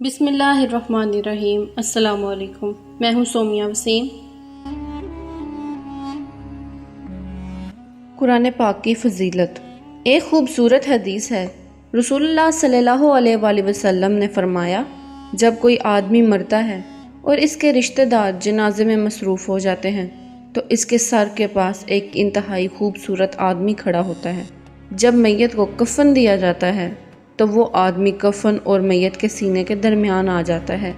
بسم اللہ الرحمن الرحیم۔ السلام علیکم، میں ہوں سومیہ وسیم۔ قرآن پاک کی فضیلت۔ ایک خوبصورت حدیث ہے، رسول اللہ صلی اللہ علیہ وآلہ وسلم نے فرمایا، جب کوئی آدمی مرتا ہے اور اس کے رشتہ دار جنازے میں مصروف ہو جاتے ہیں تو اس کے سر کے پاس ایک انتہائی خوبصورت آدمی کھڑا ہوتا ہے۔ جب میت کو کفن دیا جاتا ہے تو وہ آدمی کفن اور میت کے سینے کے درمیان آ جاتا ہے۔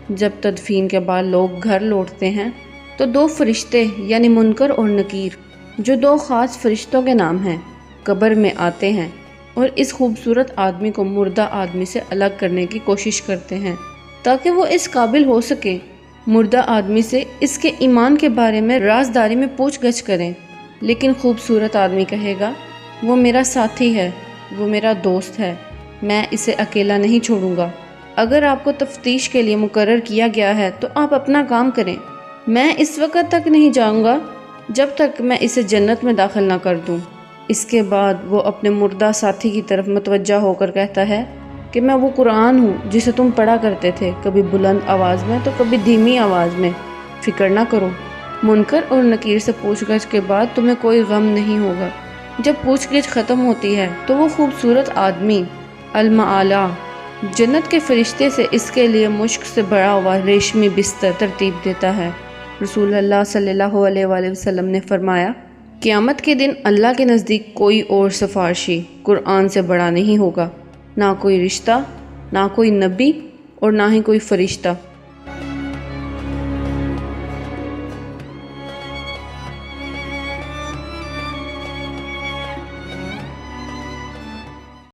جب تدفین کے بعد لوگ گھر لوٹتے ہیں تو دو فرشتے یعنی منکر اور نکیر، جو دو خاص فرشتوں کے نام ہیں، قبر میں آتے ہیں اور اس خوبصورت آدمی کو مردہ آدمی سے الگ کرنے کی کوشش کرتے ہیں تاکہ وہ اس قابل ہو سکے مردہ آدمی سے اس کے ایمان کے بارے میں رازداری میں پوچھ گچھ کریں۔ لیکن خوبصورت آدمی کہے گا، وہ میرا ساتھی ہے، وہ میرا دوست ہے، میں اسے اکیلا نہیں چھوڑوں گا۔ اگر آپ کو تفتیش کے لیے مقرر کیا گیا ہے تو آپ اپنا کام کریں، میں اس وقت تک نہیں جاؤں گا جب تک میں اسے جنت میں داخل نہ کر دوں۔ اس کے بعد وہ اپنے مردہ ساتھی کی طرف متوجہ ہو کر کہتا ہے کہ میں وہ قرآن ہوں جسے تم پڑھا کرتے تھے، کبھی بلند آواز میں تو کبھی دھیمی آواز میں، فکر نہ کرو۔ منکر اور نکیر سے پوچھ گچھ کے بعد تمہیں کوئی غم نہیں ہوگا۔ جب پوچھ گچھ ختم ہوتی ہے تو وہ خوبصورت آدمی المعالی جنت کے فرشتے سے اس کے لیے مشک سے بھرا ہوا ریشمی بستر ترتیب دیتا ہے۔ رسول اللہ صلی اللہ علیہ وآلہ وسلم نے فرمایا، قیامت کے دن اللہ کے نزدیک کوئی اور سفارشی قرآن سے بڑا نہیں ہوگا، نہ کوئی رشتہ، نہ کوئی نبی اور نہ ہی کوئی فرشتہ۔